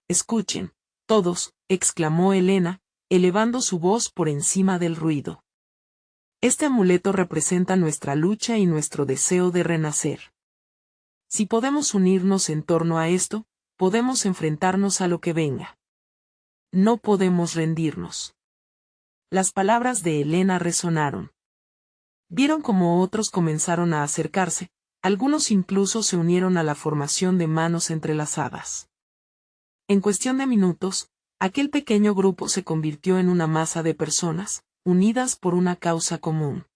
«Escuchen, todos», exclamó Elena, elevando su voz por encima del ruido. «Este amuleto representa nuestra lucha y nuestro deseo de renacer. Si podemos unirnos en torno a esto, podemos enfrentarnos a lo que venga. No podemos rendirnos». Las palabras de Elena resonaron. Vieron cómo otros comenzaron a acercarse, algunos incluso se unieron a la formación de manos entrelazadas. En cuestión de minutos, aquel pequeño grupo se convirtió en una masa de personas, unidas por una causa común.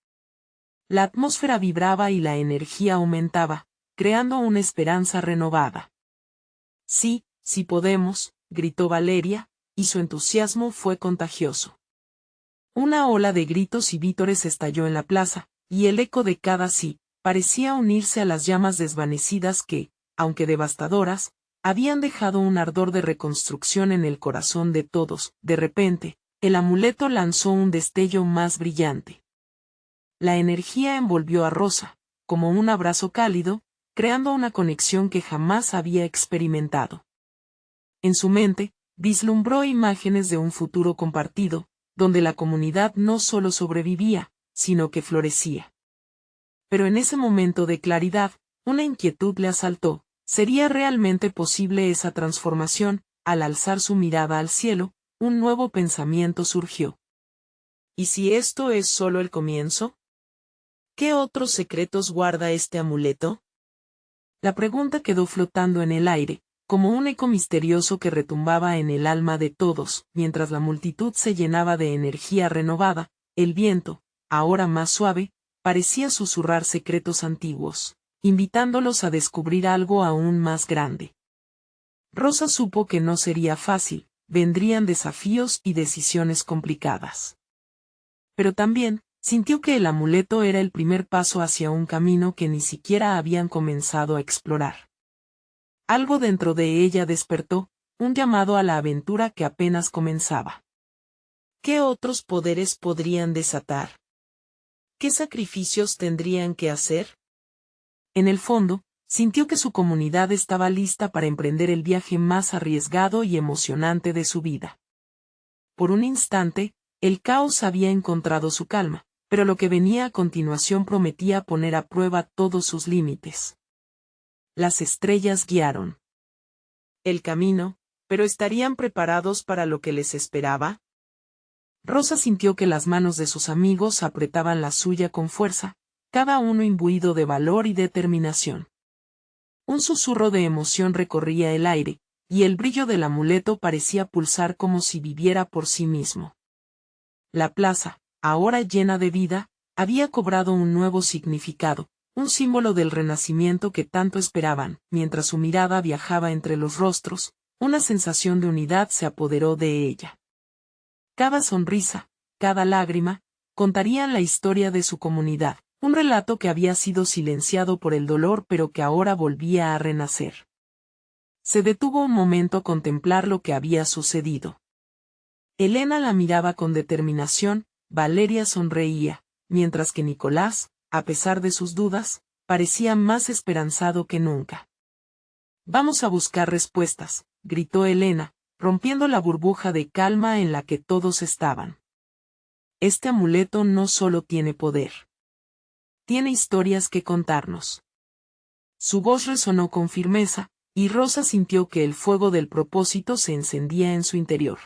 La atmósfera vibraba y la energía aumentaba, creando una esperanza renovada. «Sí, sí podemos», gritó Valeria, y su entusiasmo fue contagioso. Una ola de gritos y vítores estalló en la plaza, y el eco de cada sí parecía unirse a las llamas desvanecidas que, aunque devastadoras, habían dejado un ardor de reconstrucción en el corazón de todos. De repente, el amuleto lanzó un destello más brillante. La energía envolvió a Rosa, como un abrazo cálido, creando una conexión que jamás había experimentado. En su mente, vislumbró imágenes de un futuro compartido, donde la comunidad no solo sobrevivía, sino que florecía. Pero en ese momento de claridad, una inquietud le asaltó. ¿Sería realmente posible esa transformación? Al alzar su mirada al cielo, un nuevo pensamiento surgió. ¿Y si esto es solo el comienzo? ¿Qué otros secretos guarda este amuleto? La pregunta quedó flotando en el aire, como un eco misterioso que retumbaba en el alma de todos, mientras la multitud se llenaba de energía renovada. El viento, ahora más suave, parecía susurrar secretos antiguos, invitándolos a descubrir algo aún más grande. Rosa supo que no sería fácil, vendrían desafíos y decisiones complicadas. Pero también, sintió que el amuleto era el primer paso hacia un camino que ni siquiera habían comenzado a explorar. Algo dentro de ella despertó, un llamado a la aventura que apenas comenzaba. ¿Qué otros poderes podrían desatar? ¿Qué sacrificios tendrían que hacer? En el fondo, sintió que su comunidad estaba lista para emprender el viaje más arriesgado y emocionante de su vida. Por un instante, el caos había encontrado su calma, pero lo que venía a continuación prometía poner a prueba todos sus límites. Las estrellas guiaron el camino, pero ¿estarían preparados para lo que les esperaba? Rosa sintió que las manos de sus amigos apretaban la suya con fuerza, cada uno imbuido de valor y determinación. Un susurro de emoción recorría el aire, y el brillo del amuleto parecía pulsar como si viviera por sí mismo. La plaza, ahora llena de vida, había cobrado un nuevo significado, un símbolo del renacimiento que tanto esperaban. Mientras su mirada viajaba entre los rostros, una sensación de unidad se apoderó de ella. Cada sonrisa, cada lágrima, contarían la historia de su comunidad, un relato que había sido silenciado por el dolor pero que ahora volvía a renacer. Se detuvo un momento a contemplar lo que había sucedido. Elena la miraba con determinación, Valeria sonreía, mientras que Nicolás, a pesar de sus dudas, parecía más esperanzado que nunca. «Vamos a buscar respuestas», gritó Elena, rompiendo la burbuja de calma en la que todos estaban. «Este amuleto no solo tiene poder. Tiene historias que contarnos». Su voz resonó con firmeza, y Rosa sintió que el fuego del propósito se encendía en su interior.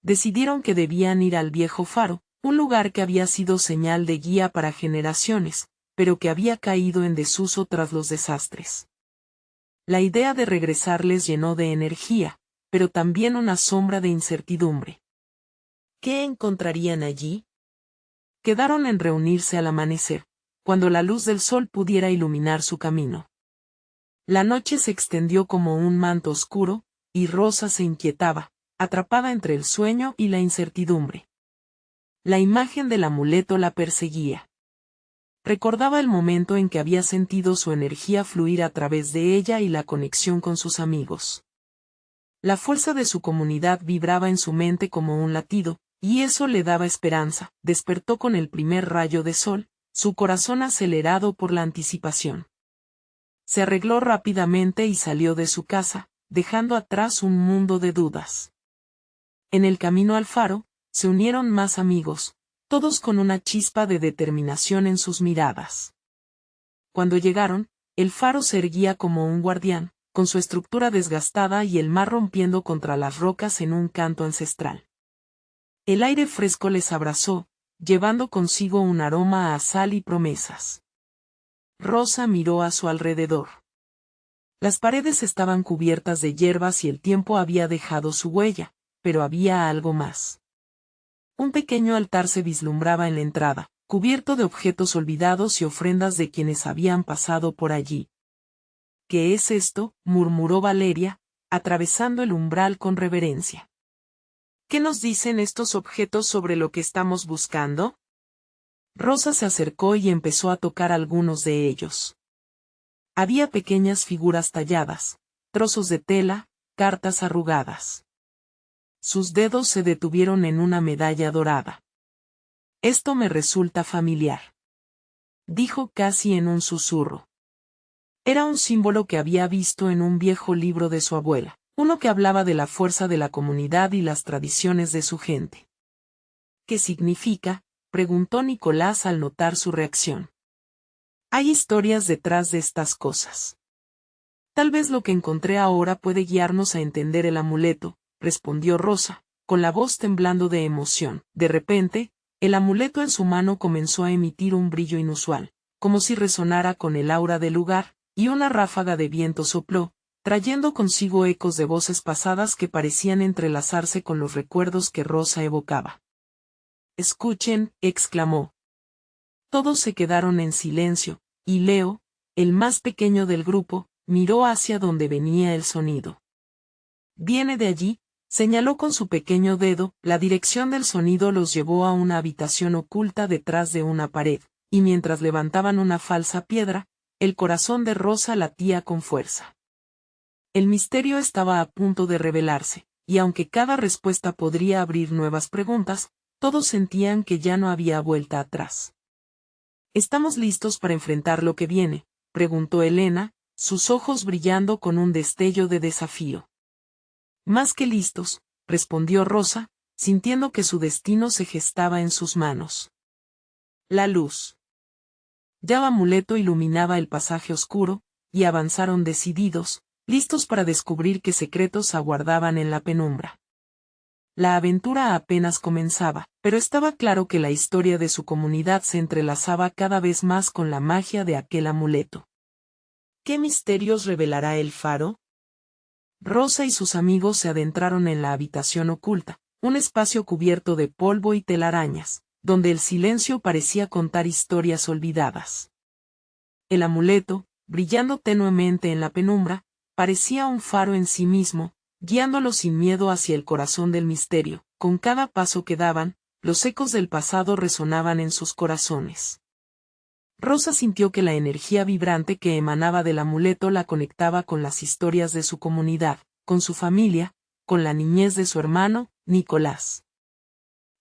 Decidieron que debían ir al viejo faro, un lugar que había sido señal de guía para generaciones, pero que había caído en desuso tras los desastres. La idea de regresar les llenó de energía, pero también una sombra de incertidumbre. ¿Qué encontrarían allí? Quedaron en reunirse al amanecer, cuando la luz del sol pudiera iluminar su camino. La noche se extendió como un manto oscuro, y Rosa se inquietaba, atrapada entre el sueño y la incertidumbre. La imagen del amuleto la perseguía. Recordaba el momento en que había sentido su energía fluir a través de ella y la conexión con sus amigos. La fuerza de su comunidad vibraba en su mente como un latido, y eso le daba esperanza. Despertó con el primer rayo de sol, su corazón acelerado por la anticipación. Se arregló rápidamente y salió de su casa, dejando atrás un mundo de dudas. En el camino al faro, se unieron más amigos, todos con una chispa de determinación en sus miradas. Cuando llegaron, el faro se erguía como un guardián, con su estructura desgastada y el mar rompiendo contra las rocas en un canto ancestral. El aire fresco les abrazó, llevando consigo un aroma a sal y promesas. Rosa miró a su alrededor. Las paredes estaban cubiertas de hierbas y el tiempo había dejado su huella, pero había algo más. Un pequeño altar se vislumbraba en la entrada, cubierto de objetos olvidados y ofrendas de quienes habían pasado por allí. «¿Qué es esto?», murmuró Valeria, atravesando el umbral con reverencia. «¿Qué nos dicen estos objetos sobre lo que estamos buscando?». Rosa se acercó y empezó a tocar algunos de ellos. Había pequeñas figuras talladas, trozos de tela, cartas arrugadas. Sus dedos se detuvieron en una medalla dorada. «Esto me resulta familiar», dijo casi en un susurro. Era un símbolo que había visto en un viejo libro de su abuela, uno que hablaba de la fuerza de la comunidad y las tradiciones de su gente. «¿Qué significa?», preguntó Nicolás al notar su reacción. «Hay historias detrás de estas cosas. Tal vez lo que encontré ahora puede guiarnos a entender el amuleto», respondió Rosa, con la voz temblando de emoción. De repente, el amuleto en su mano comenzó a emitir un brillo inusual, como si resonara con el aura del lugar, y una ráfaga de viento sopló, trayendo consigo ecos de voces pasadas que parecían entrelazarse con los recuerdos que Rosa evocaba. «Escuchen», exclamó. Todos se quedaron en silencio, y Leo, el más pequeño del grupo, miró hacia donde venía el sonido. «Viene de allí», señaló con su pequeño dedo. La dirección del sonido los llevó a una habitación oculta detrás de una pared, y mientras levantaban una falsa piedra, el corazón de Rosa latía con fuerza. El misterio estaba a punto de revelarse, y aunque cada respuesta podría abrir nuevas preguntas, todos sentían que ya no había vuelta atrás. «¿Estamos listos para enfrentar lo que viene?», preguntó Elena, sus ojos brillando con un destello de desafío. «Más que listos», respondió Rosa, sintiendo que su destino se gestaba en sus manos. La luz. Ya el amuleto iluminaba el pasaje oscuro, y avanzaron decididos, listos para descubrir qué secretos aguardaban en la penumbra. La aventura apenas comenzaba, pero estaba claro que la historia de su comunidad se entrelazaba cada vez más con la magia de aquel amuleto. ¿Qué misterios revelará el faro? Rosa y sus amigos se adentraron en la habitación oculta, un espacio cubierto de polvo y telarañas, donde el silencio parecía contar historias olvidadas. El amuleto, brillando tenuemente en la penumbra, parecía un faro en sí mismo, guiándolos sin miedo hacia el corazón del misterio. Con cada paso que daban, los ecos del pasado resonaban en sus corazones. Rosa sintió que la energía vibrante que emanaba del amuleto la conectaba con las historias de su comunidad, con su familia, con la niñez de su hermano, Nicolás.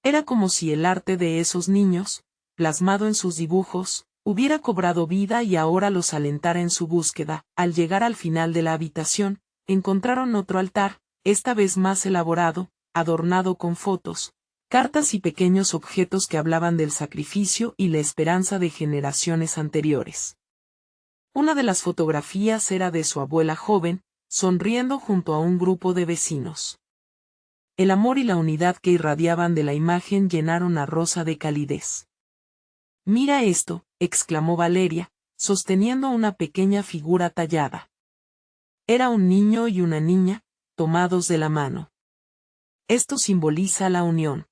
Era como si el arte de esos niños, plasmado en sus dibujos, hubiera cobrado vida y ahora los alentara en su búsqueda. Al llegar al final de la habitación, encontraron otro altar, esta vez más elaborado, adornado con fotos, cartas y pequeños objetos que hablaban del sacrificio y la esperanza de generaciones anteriores. Una de las fotografías era de su abuela joven, sonriendo junto a un grupo de vecinos. El amor y la unidad que irradiaban de la imagen llenaron a Rosa de calidez. «Mira esto», exclamó Valeria, sosteniendo una pequeña figura tallada. Era un niño y una niña, tomados de la mano. Esto simboliza la unión.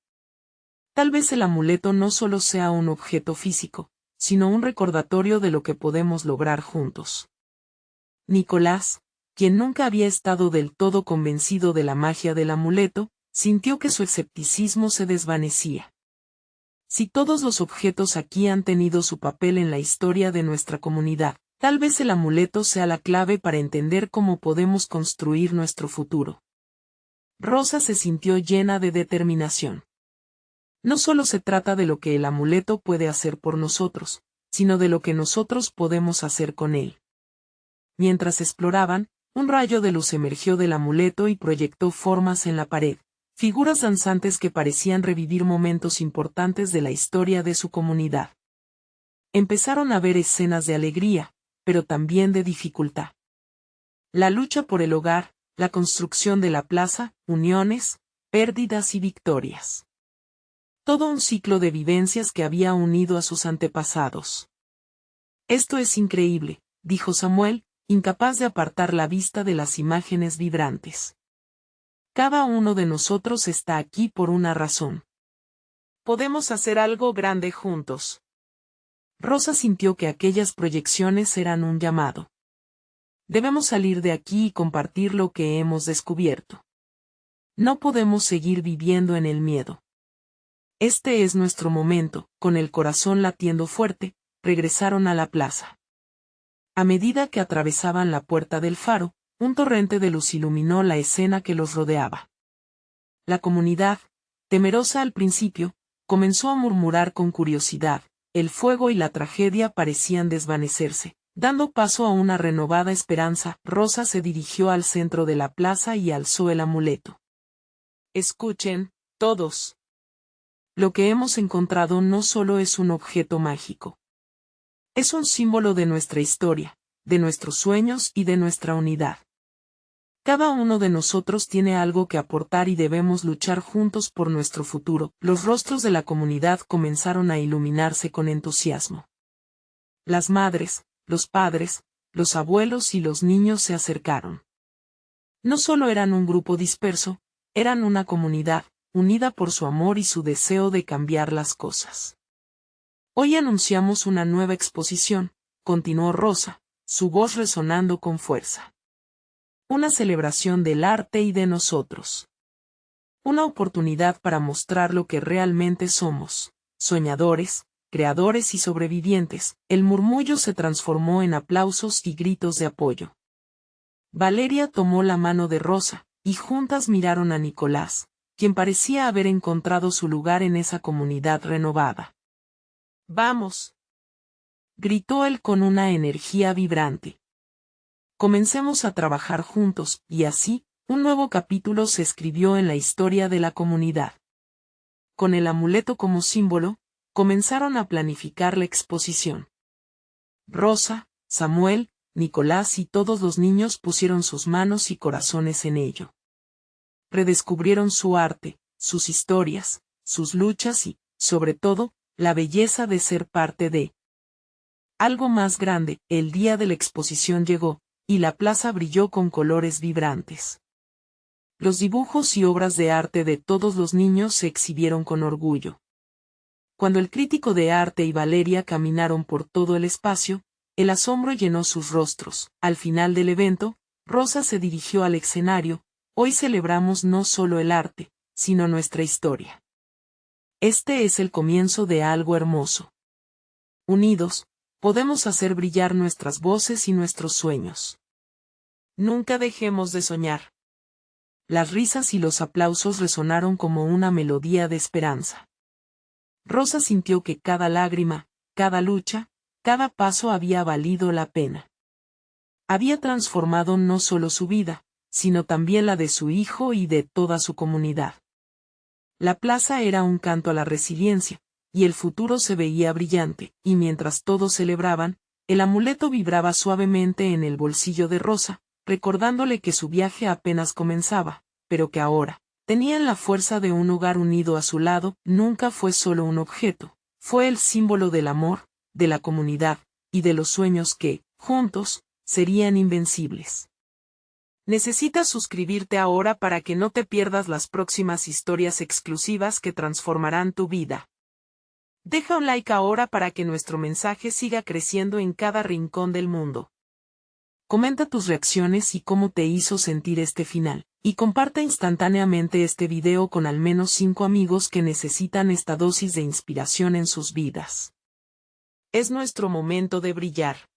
Tal vez el amuleto no solo sea un objeto físico, sino un recordatorio de lo que podemos lograr juntos. Nicolás, quien nunca había estado del todo convencido de la magia del amuleto, sintió que su escepticismo se desvanecía. Si todos los objetos aquí han tenido su papel en la historia de nuestra comunidad, tal vez el amuleto sea la clave para entender cómo podemos construir nuestro futuro. Rosa se sintió llena de determinación. No solo se trata de lo que el amuleto puede hacer por nosotros, sino de lo que nosotros podemos hacer con él. Mientras exploraban, un rayo de luz emergió del amuleto y proyectó formas en la pared, figuras danzantes que parecían revivir momentos importantes de la historia de su comunidad. Empezaron a ver escenas de alegría, pero también de dificultad. La lucha por el hogar, la construcción de la plaza, uniones, pérdidas y victorias. Todo un ciclo de vivencias que había unido a sus antepasados. «Esto es increíble», dijo Samuel, incapaz de apartar la vista de las imágenes vibrantes. «Cada uno de nosotros está aquí por una razón. Podemos hacer algo grande juntos». Rosa sintió que aquellas proyecciones eran un llamado. Debemos salir de aquí y compartir lo que hemos descubierto. No podemos seguir viviendo en el miedo. Este es nuestro momento. Con el corazón latiendo fuerte, regresaron a la plaza. A medida que atravesaban la puerta del faro, un torrente de luz iluminó la escena que los rodeaba. La comunidad, temerosa al principio, comenzó a murmurar con curiosidad. El fuego y la tragedia parecían desvanecerse, dando paso a una renovada esperanza. Rosa se dirigió al centro de la plaza y alzó el amuleto. «Escuchen, todos. Lo que hemos encontrado no solo es un objeto mágico. Es un símbolo de nuestra historia, de nuestros sueños y de nuestra unidad. Cada uno de nosotros tiene algo que aportar y debemos luchar juntos por nuestro futuro». Los rostros de la comunidad comenzaron a iluminarse con entusiasmo. Las madres, los padres, los abuelos y los niños se acercaron. No solo eran un grupo disperso, eran una comunidad, unida por su amor y su deseo de cambiar las cosas. «Hoy anunciamos una nueva exposición», continuó Rosa, su voz resonando con fuerza. «Una celebración del arte y de nosotros. Una oportunidad para mostrar lo que realmente somos, soñadores, creadores y sobrevivientes». El murmullo se transformó en aplausos y gritos de apoyo. Valeria tomó la mano de Rosa, y juntas miraron a Nicolás, quien parecía haber encontrado su lugar en esa comunidad renovada. «Vamos», gritó él con una energía vibrante. «Comencemos a trabajar juntos», y así, un nuevo capítulo se escribió en la historia de la comunidad. Con el amuleto como símbolo, comenzaron a planificar la exposición. Rosa, Samuel, Nicolás y todos los niños pusieron sus manos y corazones en ello. Redescubrieron su arte, sus historias, sus luchas y, sobre todo, la belleza de ser parte de algo más grande. El día de la exposición llegó, y la plaza brilló con colores vibrantes. Los dibujos y obras de arte de todos los niños se exhibieron con orgullo. Cuando el crítico de arte y Valeria caminaron por todo el espacio, el asombro llenó sus rostros. Al final del evento, Rosa se dirigió al escenario: hoy celebramos no solo el arte, sino nuestra historia. Este es el comienzo de algo hermoso. Unidos, podemos hacer brillar nuestras voces y nuestros sueños. Nunca dejemos de soñar. Las risas y los aplausos resonaron como una melodía de esperanza. Rosa sintió que cada lágrima, cada lucha, cada paso había valido la pena. Había transformado no solo su vida, sino también la de su hijo y de toda su comunidad. La plaza era un canto a la resiliencia, y el futuro se veía brillante, y mientras todos celebraban, el amuleto vibraba suavemente en el bolsillo de Rosa, recordándole que su viaje apenas comenzaba, pero que ahora tenían la fuerza de un hogar unido a su lado. Nunca fue solo un objeto, fue el símbolo del amor, de la comunidad, y de los sueños que, juntos, serían invencibles. Necesitas suscribirte ahora para que no te pierdas las próximas historias exclusivas que transformarán tu vida. Deja un like ahora para que nuestro mensaje siga creciendo en cada rincón del mundo. Comenta tus reacciones y cómo te hizo sentir este final, y comparte instantáneamente este video con al menos 5 amigos que necesitan esta dosis de inspiración en sus vidas. Es nuestro momento de brillar.